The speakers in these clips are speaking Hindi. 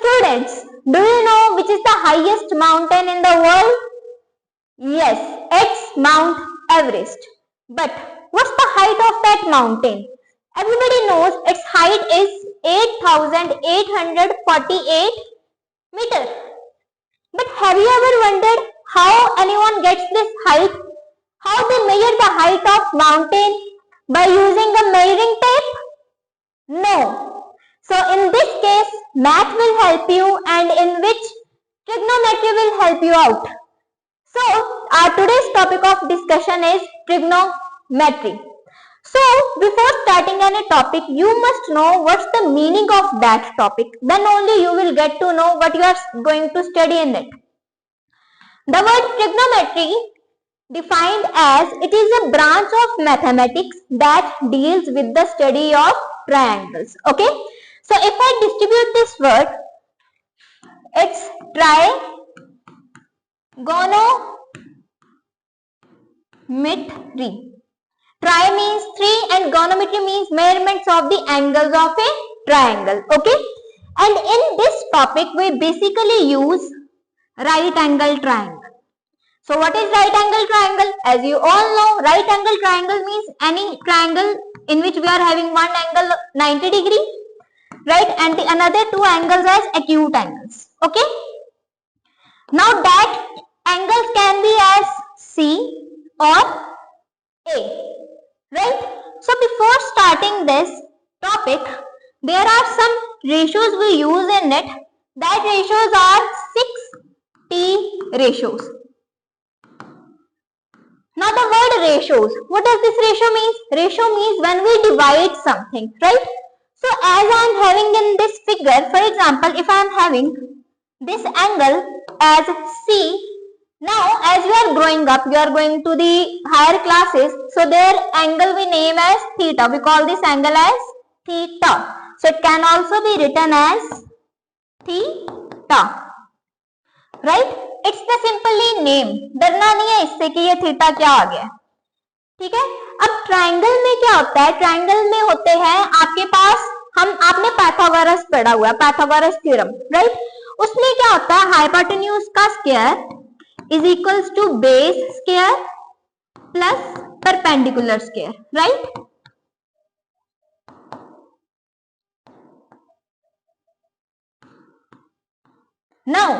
students, do you know which is the highest mountain in the world? Yes, it's Mount Everest. But what's the height of that mountain? Everybody knows its height is 8,848 meters. But have you ever wondered how anyone gets this height? How they measure the height of mountain? By using a measuring tape? No. So in this case, math will help you, and in which trigonometry will help you out. So our today's topic of discussion is trigonometry. So before starting any topic, you must know what's the meaning of that topic. Then only you will get to know what you are going to study in it. The word trigonometry defined as it is a branch of mathematics that deals with the study of triangles. Okay. So if I distribute this word, it's trigonometry. Tri means three and gonometry means measurements of the angles of a triangle. Okay. And in this topic, we basically use right angle triangle. So what is right angle triangle? As you all know, right angle triangle means any triangle in which we are having one angle 90 degree, right, and the another two angles as acute angles. Okay. Now that angles can be as C or A, right? So before starting this topic, there are some ratios we use in it. That ratios are 6T ratios. Now the word ratios, what does this ratio mean? Ratio means when we divide something, right? So as I am having in this figure, for example, if I am having this angle as C, now as you are growing up, you are going to the higher classes, so their angle we name as theta. We call this angle as theta. So it can also be written as theta, right? It's the simply name. डरना नहीं है इससे कि ये थीटा क्या आ गया, ठीक है। अब ट्राइंगल में क्या होता है? ट्राइंगल में होते हैं आपके पास, आपने पाइथागोरस पढ़ा हुआ है, पाइथागोरस थ्योरम, राइट। उसमें क्या होता है? हाइपोटेन्यूज का square is equals to base square plus perpendicular square, right. Now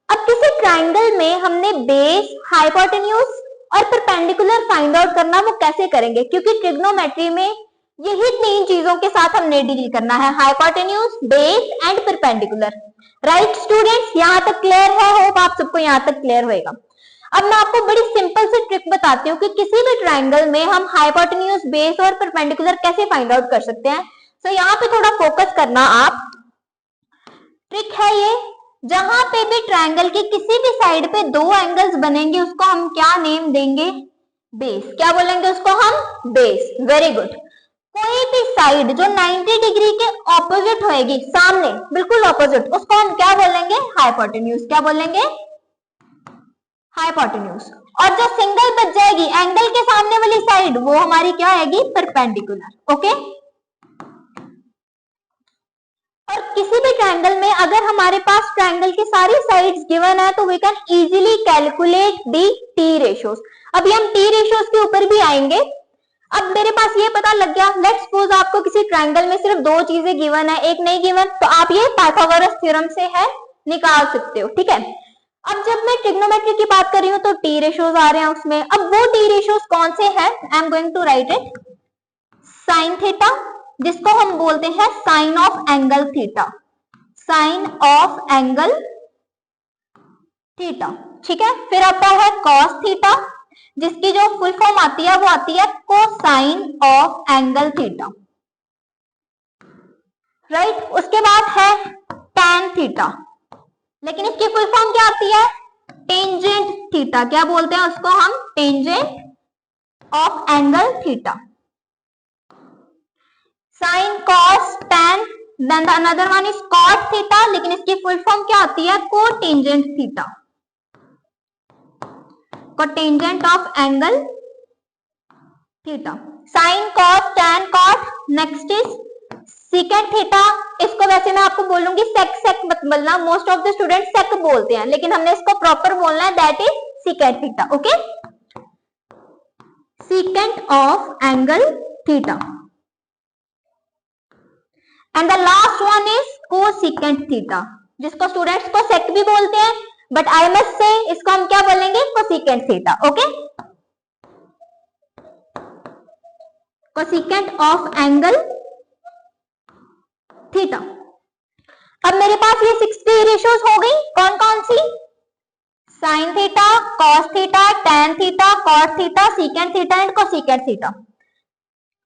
अब किसी ट्राइंगल में हमने बेस, हाइपोटेन्यूज और परपेंडिकुलर फाइंड आउट करना, वो कैसे करेंगे? क्योंकि ट्रिग्नोमेट्री में यही तीन चीजों के साथ हमने डील करना है, hypotenuse, base and perpendicular, right students? यहां तक क्लियर है? होप आप सबको यहां तक क्लियर होगा। अब मैं आपको बड़ी सिंपल सी ट्रिक बताती हूँ कि किसी भी ट्राइंगल में हम हाइपोटेन्यूज, बेस और परपेंडिकुलर कैसे फाइंड आउट कर सकते हैं। तो यहाँ पे थोड़ा फोकस करना आप। ट्रिक है ये, जहां पे भी ट्रायंगल के किसी भी साइड पे दो एंगल्स बनेंगे उसको हम क्या नेम देंगे? बेस। क्या बोलेंगे उसको हम? बेस। Very good. कोई भी साइड जो 90 डिग्री के ऑपोजिट होएगी, सामने बिल्कुल ऑपोजिट, उसको हम क्या बोलेंगे? हाइपोटेन्यूज। क्या बोलेंगे? हाइपोटेन्यूज। और जो सिंगल बच जाएगी एंगल के सामने वाली साइड, वो हमारी क्या आएगी? परपेंडिकुलर। ओके। और किसी भी ट्रायंगल में अगर हमारे पास ट्रायंगल की सारी साइड्स गिवन है तो we can easily calculate the T ratios. अभी हम टी रेशियोज के ऊपर भी आएंगे। अब मेरे पास ये पता लग गया, लेट्स सपोज आपको किसी ट्रायंगल में सिर्फ दो चीजें गिवन है, एक नहीं गिवन, तो आप ये पाइथागोरस थ्योरम से है निकाल सकते हो, ठीक है। अब जब मैं ट्रिग्नोमेट्री की बात कर रही हूँ तो टी रेशियोज आ रहे हैं उसमें। अब वो टी रेशियोज कौन से हैं? I am going to write it. Sine theta, जिसको हम बोलते हैं sine of angle theta, sine of angle theta, ठीक है। फिर आता है कॉस थीटा, जिसकी जो फुल फॉर्म आती है वो आती है cosine of angle theta, right. उसके बाद है टैन थीटा, लेकिन इसकी फुल फॉर्म क्या आती है? Tangent theta. क्या बोलते हैं उसको हम? Tangent of angle theta. Sine, cos, tan, then another one is cot theta, लेकिन इसकी फुल फॉर्म क्या आती है? Cotangent theta, cotangent of angle theta. Sine, cos, tan, cot. Next is secant theta, इसको वैसे मैं आपको बोलूंगी सेक, सेक मत बोलना, most of the student sec बोलते हैं, लेकिन हमने इसको प्रॉपर बोलना है, that is secant theta. Okay, secant of angle theta. And the last one is cosecant theta, जिसको स्टूडेंट्स को सेक भी बोलते हैं, बट आई मस्ट से इसको हम क्या बोलेंगे, cosecant theta. Okay, cosecant of angle theta. अब मेरे पास ये 60 रेशियोज हो गई, कौन कौन सी, sine theta, cos theta, tan theta, cot theta, secant theta and cosecant theta.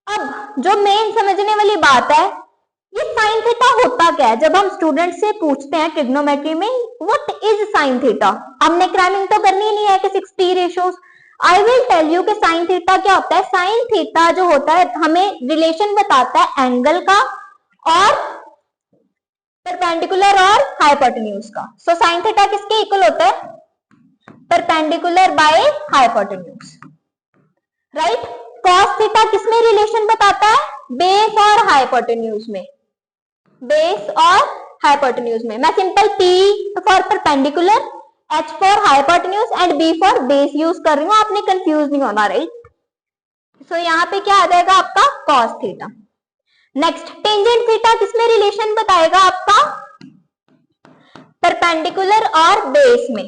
अब जो मेन समझने वाली बात है, ये साइन थीटा होता क्या है. जब हम स्टूडेंट से पूछते हैं ट्रिग्नोमेट्री में व्हाट इज साइन थीटा, हमने क्रैमिंग तो करनी नहीं है कि 60 ratios. I will tell you कि साइन थीटा क्या होता है. साइन थीटा जो होता है हमें रिलेशन बताता है एंगल का और परपेंडिकुलर और हाइपोटेन्यूज का. सो साइन थीटा किसके इक्वल होता है, perpendicular by hypotenuse, right. Cos theta किसमें रिलेशन बताता है, बेस और हाइपोटेन्यूज में, बेस और हाइपोटेन्यूज में. मैं simple P for perpendicular, H for hypotenuse and B for base use कर रही हूँ, आपने कंफ्यूज नहीं होना, राइट. सो यहाँ पे क्या आ जाएगा आपका cos theta. Next, tangent theta किसमें रिलेशन बताएगा आपका, परपेंडिकुलर और बेस में,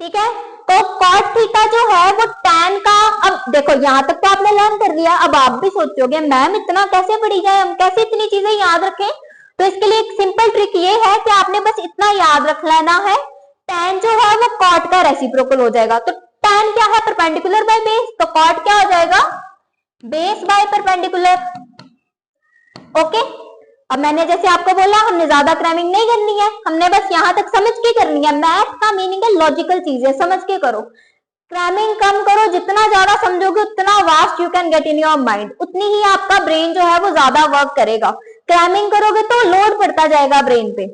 ठीक है. तो कॉट थीटा जो है वो टैन का, अब देखो यहां तक तो आपने लर्न कर लिया, अब आप भी सोचोगे मैम इतना कैसे पढ़ी जाए, हम कैसे इतनी चीजें याद रखें. तो इसके लिए एक सिंपल ट्रिक ये है कि आपने बस इतना याद रख लेना है, टैन जो है वो कॉट का रेसिप्रोकल हो जाएगा. तो टैन क्या है, परपेंडिकुलर बाय बेस, तो कॉट क्या हो जाएगा, बेस बाय परपेंडिकुलर. ओके, अब मैंने जैसे आपको बोला हमने ज्यादा क्रैमिंग नहीं करनी है, हमने बस यहां तक समझ के करनी है. मैथ का मीनिंग है लॉजिकल चीजें, समझ के करो. क्रैमिंग कम करो, जितना ज्यादा समझोगे उतना vast you can get in your mind, उतनी ही आपका ब्रेन जो है वो ज्यादा वर्क करेगा. क्रैमिंग करोगे तो लोड पड़ता जाएगा ब्रेन पे.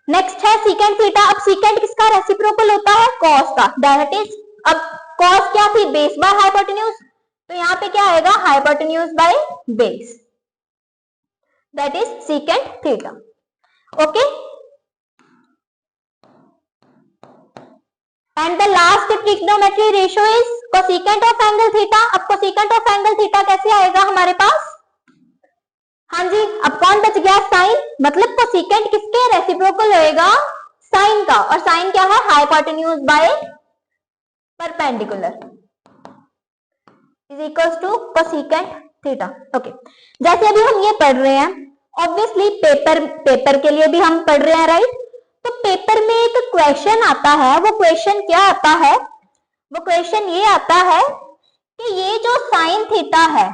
नेक्स्ट है सीकेंट थीटा. अब सीकेंट किसका रेसिप्रोकल होता है, कॉस का, दैट इज, अब कॉस क्या थी, बेस बाय हाइपोटेन्यूज, तो यहाँ पे क्या आएगा, hypotenuse by base, that is secant theta. Okay, and the last trigonometry ratio is cosecant of angle theta. अब cosecant of angle theta कैसे आएगा हमारे पास, हाँ जी, अब कौन बच गया, साइन. मतलब cosecant किसके रेसिप्रोकल होएगा, साइन का, और साइन क्या है, hypotenuse by perpendicular is equals to cosecant theta. Okay, जैसे अभी हम ये पढ़ रहे हैं, ऑब्वियसली पेपर के लिए भी हम पढ़ रहे हैं, राइट. तो पेपर में एक क्वेश्चन आता है, वो क्वेश्चन क्या आता है, वो क्वेश्चन ये आता है कि ये जो साइन थीटा है,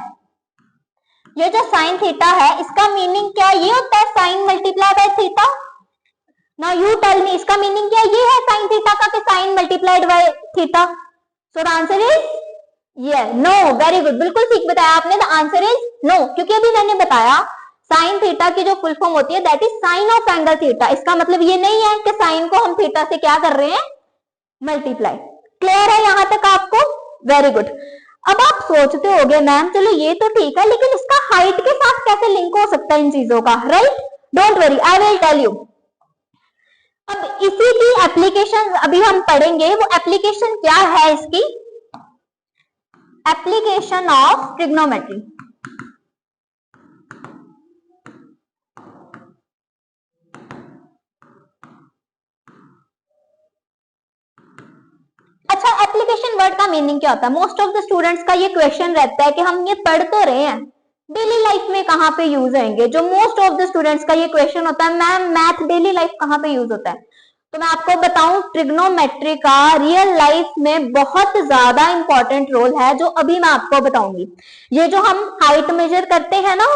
ये जो साइन थीटा है इसका मीनिंग क्या ये होता है, sine multiply by theta. Now you tell me, इसका मीनिंग क्या ये है साइन थीटा का, कि sine multiplied by theta. So the answer is ये, नो. वेरी गुड, बिल्कुल ठीक बताया आपने. द आंसर इज नो, क्योंकि अभी मैंने बताया साइन थीटा की जो फुल फॉर्म होती है that is sine of angle theta. इसका मतलब ये नहीं है कि साइन को हम थीटा से क्या कर रहे हैं, मल्टीप्लाई. क्लियर है यहां तक आपको, वेरी गुड. अब आप सोचते होगे मैम चलो ये तो ठीक है, लेकिन इसका हाइट के साथ कैसे लिंक हो सकता है इन चीजों का, right. Don't worry, I will tell you. अब इसी की एप्लीकेशन अभी हम पढ़ेंगे. वो एप्लीकेशन क्या है इसकी, एप्लीकेशन ऑफ ट्रिग्नोमेट्री. अच्छा, एप्लीकेशन वर्ड का मीनिंग क्या होता है, मोस्ट ऑफ द स्टूडेंट्स का ये क्वेश्चन रहता है कि हम ये पढ़ तो रहे हैं, डेली लाइफ में कहाँ पे यूज होंगे. जो मोस्ट ऑफ द स्टूडेंट्स का ये क्वेश्चन होता है, मैम मैथ डेली लाइफ कहाँ पे यूज होता है. तो मैं आपको बताऊं, ट्रिग्नोमेट्री का रियल लाइफ में बहुत ज्यादा इंपॉर्टेंट रोल है, जो अभी मैं आपको बताऊंगी. ये जो हम हाइट मेजर करते हैं ना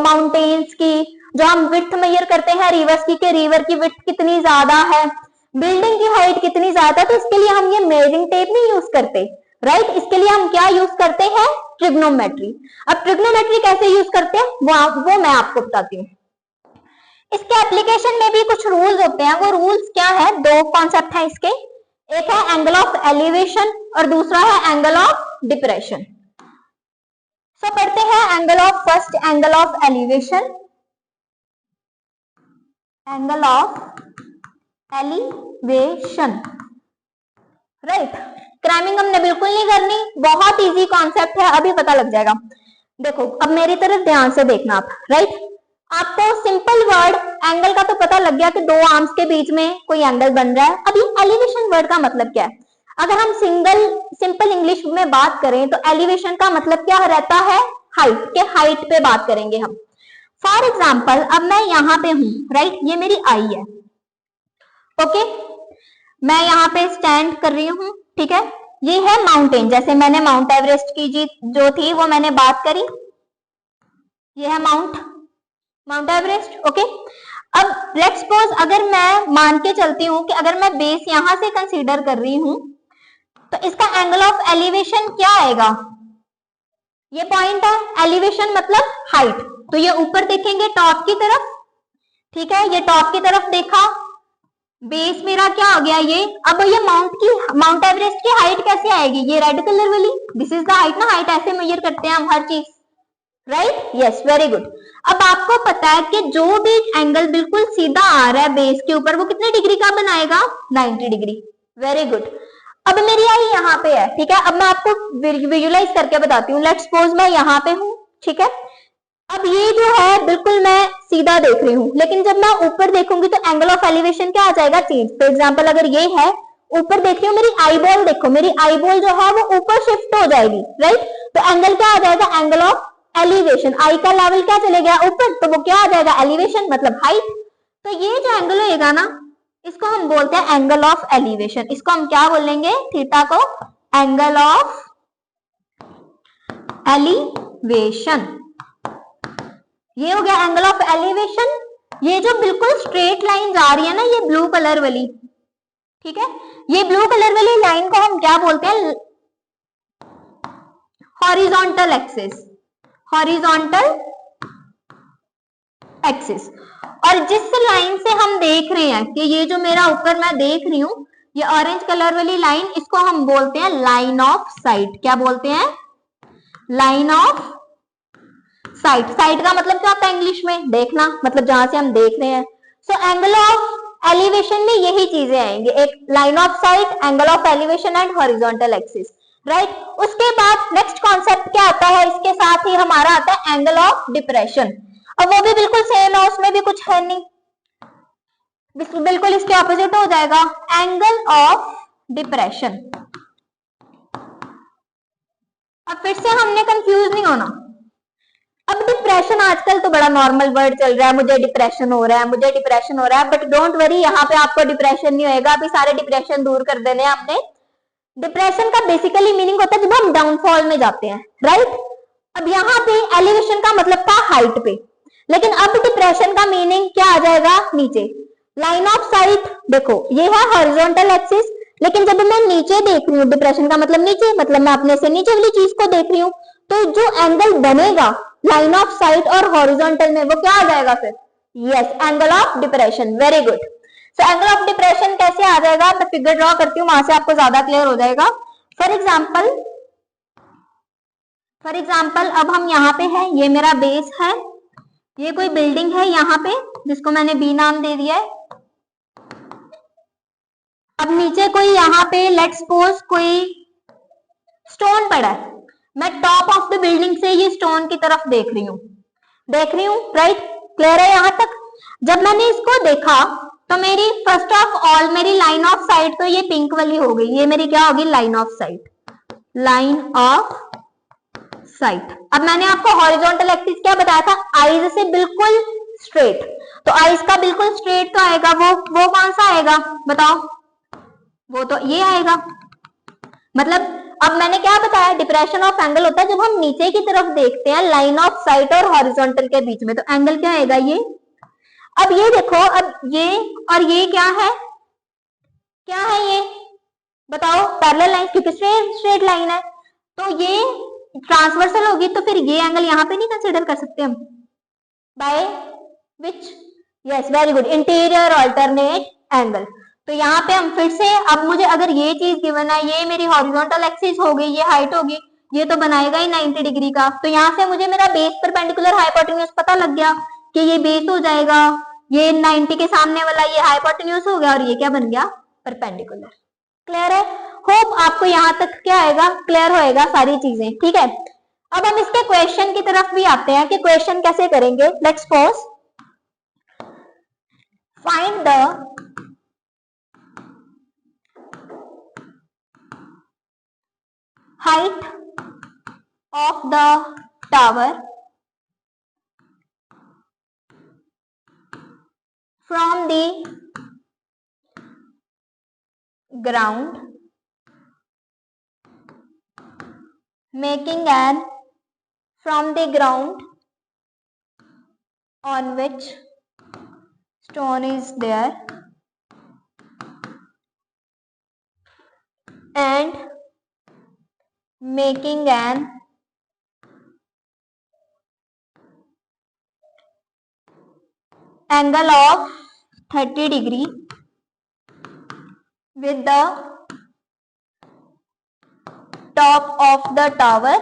माउंटेन्स की, जो हम विड्थ मेजर करते हैं रिवर्स की, के रिवर की विड्थ कितनी ज्यादा है, बिल्डिंग की हाइट कितनी ज्यादा, तो इसके लिए हम ये मेजरिंग टेप नहीं यूज करते, राइट. इसके लिए हम क्या यूज करते हैं, ट्रिग्नोमेट्री. अब ट्रिग्नोमेट्री कैसे यूज करते हैं वो मैं आपको बताती हूँ. इसके एप्लीकेशन में भी कुछ रूल्स होते हैं. वो रूल्स क्या है, दो कॉन्सेप्ट है इसके, एक है एंगल ऑफ एलिवेशन और दूसरा है एंगल ऑफ डिप्रेशन. सो पढ़ते हैं angle of first, angle of elevation. Angle of elevation, right. Cramming हमने बिल्कुल नहीं करनी, बहुत इजी कॉन्सेप्ट है, अभी पता लग जाएगा। देखो अब मेरी तरफ ध्यान से देखना आप, राइट। आपको सिंपल वर्ड एंगल का तो पता लग गया कि दो आर्म्स के बीच में कोई एंगल बन रहा है। अभी एलिवेशन वर्ड का मतलब क्या है? अगर हम सिंपल इंग्लिश में बात करें तो एलिवेशन का मतलब क्या रहता है? हाइट के, हाइट पे बात करेंगे हम। फॉर एग्जाम्पल अब मैं यहाँ पे हूं, राइट, ये मेरी आई है, ओके। मैं यहाँ पे स्टैंड कर रही हूँ, ठीक है। ये है माउंटेन, जैसे मैंने माउंट एवरेस्ट की जो थी वो मैंने बात करी, ये है माउंट एवरेस्ट, ओके। अब लेट्स सपोज अगर मैं मान के चलती हूँ कि अगर मैं बेस यहां से कंसीडर कर रही हूं तो इसका एंगल ऑफ एलिवेशन क्या आएगा? ये पॉइंट है, एलिवेशन मतलब हाइट, तो ये ऊपर देखेंगे टॉप की तरफ, ठीक है। ये टॉप की तरफ देखा, बेस मेरा क्या हो गया ये। अब ये माउंट एवरेस्ट की हाइट कैसे आएगी? ये रेड कलर वाली, दिस इज द हाइट ना, हाइट ऐसे मेजर करते हैं हम हर चीज, राइट, यस, वेरी गुड। अब आपको पता है कि जो भी एंगल बिल्कुल सीधा आ रहा है बेस के ऊपर वो कितने डिग्री का बनाएगा? 90 डिग्री, वेरी गुड। अब मेरी आई यहाँ पे है, ठीक है। अब मैं आपको विजुलाइज करके बताती हूँ। लेट्स सपोज मैं यहाँ पे हूँ, ठीक है। अब ये जो है बिल्कुल मैं सीधा देख रही हूँ, लेकिन जब मैं ऊपर देखूंगी तो एंगल ऑफ एलिवेशन क्या आ जाएगा? चेंज। फॉर एग्जाम्पल अगर ये है, ऊपर देख रही हूँ, मेरी आई बॉल देखो, मेरी आई बॉल जो है वो ऊपर शिफ्ट हो जाएगी, राइट। तो एंगल क्या आ जाएगा? Angle of elevation. आई का लेवल क्या चले गया? ऊपर, तो वो क्या आ जाएगा? एलिवेशन मतलब हाइट। तो ये जो एंगल होएगा ना, इसको हम बोलते हैं एंगल ऑफ एलिवेशन। इसको हम क्या बोलेंगे? थीटा को एंगल ऑफ एलिवेशन। ये हो गया एंगल ऑफ एलिवेशन। ये जो बिल्कुल स्ट्रेट लाइन जा रही है ना, ये ब्लू कलर वाली, ठीक है, ये ब्लू कलर वाली लाइन को हम क्या बोलते हैं? Horizontal axis, horizontal axis. और जिस लाइन से हम देख रहे हैं कि ये जो मेरा ऊपर मैं देख रही हूं, ये ऑरेंज कलर वाली लाइन, इसको हम बोलते हैं लाइन ऑफ साइट। क्या बोलते हैं? Line of site. साइट का मतलब क्या होता है इंग्लिश में? देखना, मतलब जहां से हम देख रहे हैं। सो एंगल ऑफ एलिवेशन में यही चीजें आएंगे, एक line of site, angle of elevation and horizontal axis, right. उसके बाद नेक्स्ट कॉन्सेप्ट क्या आता है? इसके साथ ही हमारा आता है एंगल ऑफ डिप्रेशन। अब वो भी बिल्कुल सेम है, उसमें भी कुछ है नहीं, बिल्कुल इसके ऑपोजिट हो जाएगा, एंगल ऑफ डिप्रेशन। अब फिर से हमने कंफ्यूज नहीं होना। अब डिप्रेशन आजकल तो बड़ा नॉर्मल वर्ड चल रहा है, मुझे डिप्रेशन हो रहा है, मुझे डिप्रेशन हो रहा है, बट डोंट वरी, यहाँ पे आपको डिप्रेशन नहीं होएगा। अभी सारे डिप्रेशन दूर कर देने हमने। डिप्रेशन का बेसिकली मीनिंग होता है जब हम डाउनफॉल में जाते हैं, राइट। अब यहाँ पे एलिवेशन का मतलब था हाइट पे, लेकिन अब डिप्रेशन का मीनिंग क्या आ जाएगा? नीचे। लाइन ऑफ साइट देखो, ये है हॉरिजॉन्टल एक्सिस, लेकिन जब मैं नीचे देख रही हूँ, डिप्रेशन का मतलब नीचे, मतलब मैं अपने से नीचे वाली चीज को देख रही हूँ, तो जो एंगल बनेगा लाइन ऑफ साइट और हॉरिजॉन्टल में, वो क्या आ जाएगा फिर? Yes, angle of depression, very good. So angle of depression कैसे आ जाएगा? मैं फिगर ड्रॉ करती हूँ, वहां से आपको ज्यादा क्लियर हो जाएगा। फॉर एग्जाम्पल अब हम यहाँ पे हैं, ये मेरा बेस है, ये कोई बिल्डिंग है यहाँ पे जिसको मैंने बी नाम दे दिया है। अब नीचे कोई यहाँ पे लेट्स सपोज कोई स्टोन पड़ा है, मैं टॉप ऑफ द बिल्डिंग से ये स्टोन की तरफ देख रही हूँ, राइट, क्लियर है यहाँ तक? जब मैंने इसको देखा तो मेरी फर्स्ट ऑफ ऑल मेरी लाइन ऑफ साइट तो ये पिंक वाली हो गई, ये मेरी क्या होगी? Line of site, line of site. अब मैंने आपको हॉरिजॉन्टल एक्सिस क्या बताया था? आईज से बिल्कुल स्ट्रेट, तो आईज का बिल्कुल स्ट्रेट तो आएगा, वो कौन सा आएगा बताओ? वो तो ये आएगा। मतलब अब मैंने क्या बताया? डिप्रेशन ऑफ एंगल होता है जब हम नीचे की तरफ देखते हैं लाइन ऑफ साइट और हॉरिजॉन्टल के बीच में, तो एंगल क्या आएगा? ये। अब ये देखो, अब ये और ये क्या है? क्या है ये बताओ? पैरेलल लाइन, क्योंकि स्ट्रेट लाइन है, तो ये ट्रांसवर्सल होगी, तो फिर ये एंगल यहाँ पे नहीं कंसीडर कर सकते हम? By which? Yes, very good, interior alternate angle. तो यहाँ पे हम फिर से, अब मुझे अगर ये चीज गिवन है, ये मेरी हॉरिजॉन्टल एक्सिस हो गई, ये हाइट होगी, ये तो बनाएगा ही 90 डिग्री का। तो यहाँ से मुझे मेरा बेस परपेंडिकुलर हाइपोटेन्यूज पता लग गया कि ये बेस हो जाएगा, ये 90 के सामने वाला ये हाइपोटेन्यूज हो गया और ये क्या बन गया, परपेंडिकुलर। क्लियर है? होप आपको यहाँ तक क्या आएगा, क्लियर होएगा सारी चीजें। ठीक है, अब हम इसके क्वेश्चन की तरफ भी आते हैं कि क्वेश्चन कैसे करेंगे। Let's suppose find the height of the tower from the ground, making an from the ground on which stone is there and making an angle of 30 degree with the top of the tower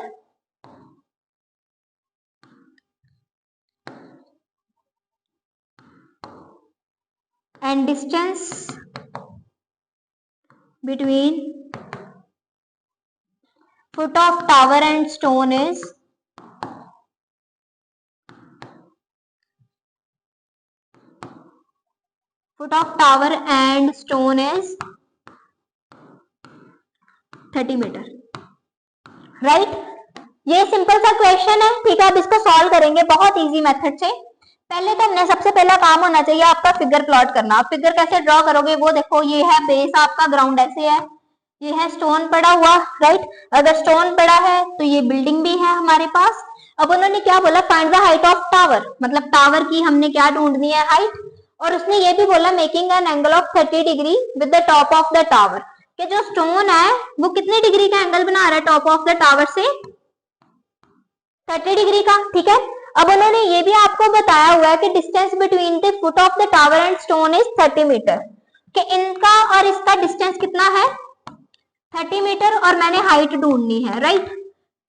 and distance between foot of tower and stone is foot of tower and stone is 30 metre. Right, ये सिंपल सा क्वेश्चन है। ठीक है, अब इसको सॉल्व करेंगे बहुत इजी मेथड से। पहले तो हमने सबसे पहला काम होना चाहिए आपका फिगर प्लॉट करना। आप फिगर कैसे ड्रॉ करोगे वो देखो, ये है बेस आपका, ग्राउंड ऐसे है, ये है स्टोन पड़ा हुआ। राइट, अगर स्टोन पड़ा है तो ये बिल्डिंग भी है हमारे पास। अब उन्होंने क्या बोला, find the height of tower, मतलब टावर की हमने क्या ढूंढनी है, हाइट। और उसने ये भी बोला making an angle of 30 degree with the top of the tower, कि जो स्टोन है वो कितने डिग्री का एंगल बना रहा है टॉप ऑफ द टावर से, 30 डिग्री का। ठीक है, अब उन्होंने ये भी आपको बताया हुआ है कि distance between the foot of the tower and stone is 30 metre, कि इनका और इसका डिस्टेंस कितना है, 30 मीटर, और मैंने हाइट ढूंढनी है। राइट,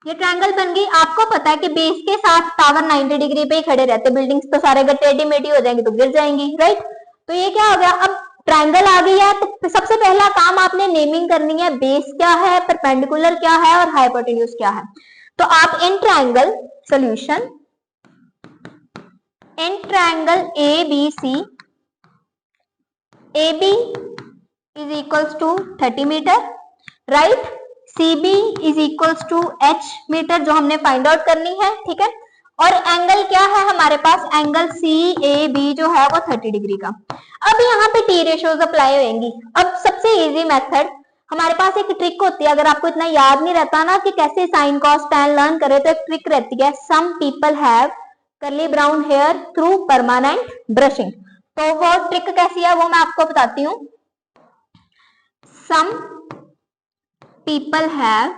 ये ट्रायंगल बन गई। आपको पता है कि बेस के साथ टावर 90 डिग्री पे ही खड़े रहते, बिल्डिंग्स तो सारे अगर टेढ़ी मेढ़ी हो जाएंगी तो गिर जाएंगी। राइट, तो ये क्या हो गया, अब ट्रायंगल आ गई है तो सबसे पहला काम आपने नेमिंग करनी है, बेस क्या है, परपेंडिकुलर क्या है और हाइपोटेन्यूज क्या है। तो आप in triangle solution, in triangle A B C, A B is equals to 30 metre, right, C B is equals to H metre जो हमने फाइंड आउट करनी है। ठीक है, और एंगल क्या है हमारे पास, एंगल सी ए बी जो है वो 30 डिग्री का। अब यहाँ पे टी रेशियोज अप्लाई होंगी। अब सबसे इजी मेथड, हमारे पास एक ट्रिक होती है, अगर आपको इतना याद नहीं रहता ना कि कैसे साइन कॉस टैन लर्न करे, तो एक ट्रिक रहती है, some people have curly brown hair through permanent brushing. तो वो ट्रिक कैसी है वो मैं आपको बताती हूँ। Some people have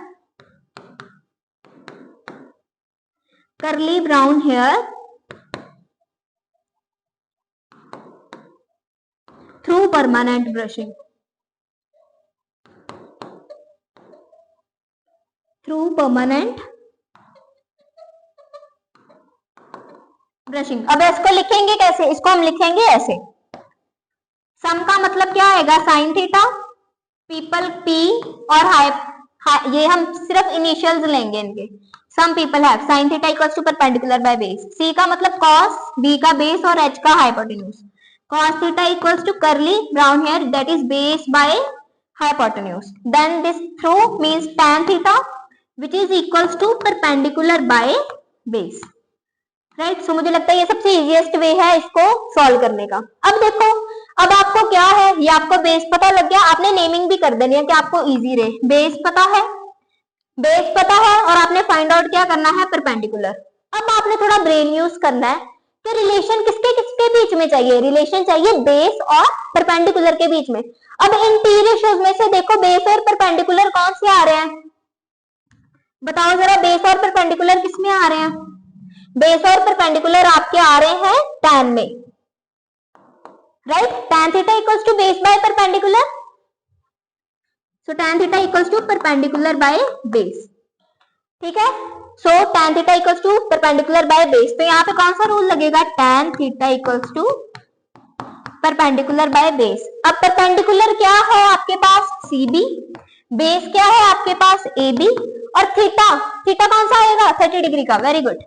curly brown hair through permanent brushing, through permanent brushing. अब इसको लिखेंगे कैसे, इसको हम लिखेंगे ऐसे, सम का मतलब क्या आएगा, साइन थीटा, पीपल पी, और ये हम सिर्फ इनिशियल्स लेंगे इनके, some people have sine theta equals to perpendicular by base, C का मतलब कॉस, बी का बेस और एच का hypotenuse, cos theta equals to curly brown hair that is base by hypotenuse, then this through means tan theta which is equals to perpendicular by base. Right, so मुझे लगता है ये सबसे इजीएस्ट वे है इसको सॉल्व करने का। अब देखो, अब आपको क्या है, ये आपको बेस पता लग गया, आपने नेमिंग भी कर देनी है कि आपको इजी रहे। बेस पता है, बेस पता है, और आपने फाइंड आउट क्या करना है, परपेंडिकुलर। अब आपने थोड़ा ब्रेन यूज करना है कि रिलेशन किसके किसके बीच में चाहिए, रिलेशन चाहिए बेस और परपेंडिकुलर के बीच में। अब इन टी रेशियोज में से देखो बेस और परपेंडिकुलर कौन से आ रहे हैं, बताओ जरा, बेस और परपेंडिकुलर किस में आ रहे हैं, बेस और परपेंडिकुलर आपके आ रहे हैं tan में। Right, tan theta equals to base by perpendicular, so tan theta equals to perpendicular by base. ठीक है। So tan theta equals to perpendicular by base, तो यहाँ पे कौन सा रूल लगेगा, tan theta equals to perpendicular by base. अब परपेंडिकुलर क्या है आपके पास, CB, बेस क्या है आपके पास AB, और थीटा, थीटा कौन सा आएगा 30 डिग्री का, वेरी गुड।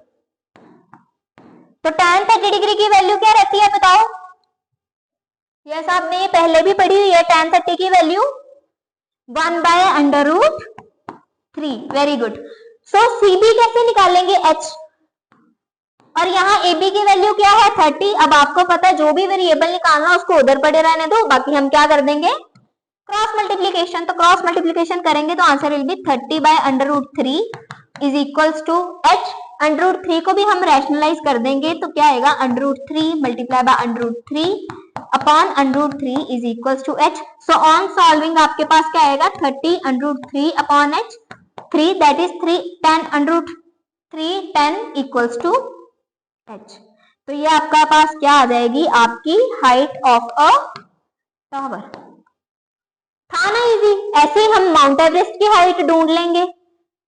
तो tan 30 डिग्री की वैल्यू क्या रहती है बताओ, यस आपने ये पहले भी पढ़ी हुई है, tan 30 की वैल्यू 1/√3, वेरी गुड। सो CB कैसे निकालेंगे, H, और यहाँ AB की वैल्यू क्या है 30। अब आपको पता है जो भी वेरिएबल निकालना उसको उधर पड़े रहने दो, बाकी हम क्या कर देंगे क्रॉस मल्टीप्लीकेशन। तो क्रॉस मल्टीप्लीकेशन करेंगे तो answer will be 30/√3 is equals to H। √3 को भी हम रैशनलाइज कर देंगे तो क्या आएगा, √3 multiply by √3 upon √3 is equals to H। So on solving आपके पास क्या आएगा 30 √3 upon H, 3 that is 3 10 equals to H। तो ये आपका पास क्या आ जाएगी, आपकी हाइट ऑफ अ टावर। था ना इजी, ऐसे ही हम माउंट एवरेस्ट की हाइट ढूंढ लेंगे।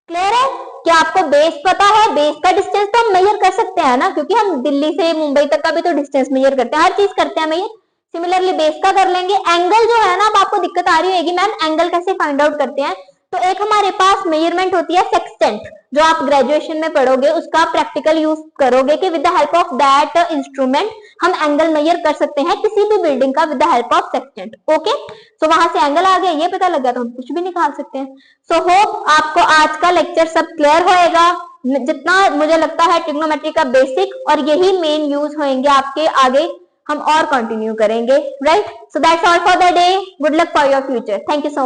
क्लियर है, क्या आपको बेस पता है, बेस का डिस्टेंस तो हम मेजर कर सकते हैं ना, क्योंकि हम दिल्ली से मुंबई तक का भी तो डिस्टेंस मेजर करते हैं, हर चीज करते हैं मेजर। सिमिलरली बेस का कर लेंगे। एंगल जो है ना, अब आपको दिक्कत आ रही होगी मैम एंगल कैसे फाइंड आउट करते हैं, तो एक हमारे पास मेजरमेंट होती है सेक्सटेंट, जो आप ग्रेजुएशन में पढ़ोगे, उसका प्रैक्टिकल यूज करोगे कि with the help of that instrument हम एंगल मेजर कर सकते हैं किसी भी बिल्डिंग का with the help of sextant. Okay, so वहां से एंगल आ गया, ये पता लग गया तो हम कुछ भी निकाल सकते हैं। सो होप आपको आज का लेक्चर सब क्लियर होएगा, जितना मुझे लगता है ट्रिग्नोमेट्री का बेसिक, और यही मेन यूज होंगे आपके आगे, हम और कंटिन्यू करेंगे, right. So that's all for the day, good luck for your future, thank you so much.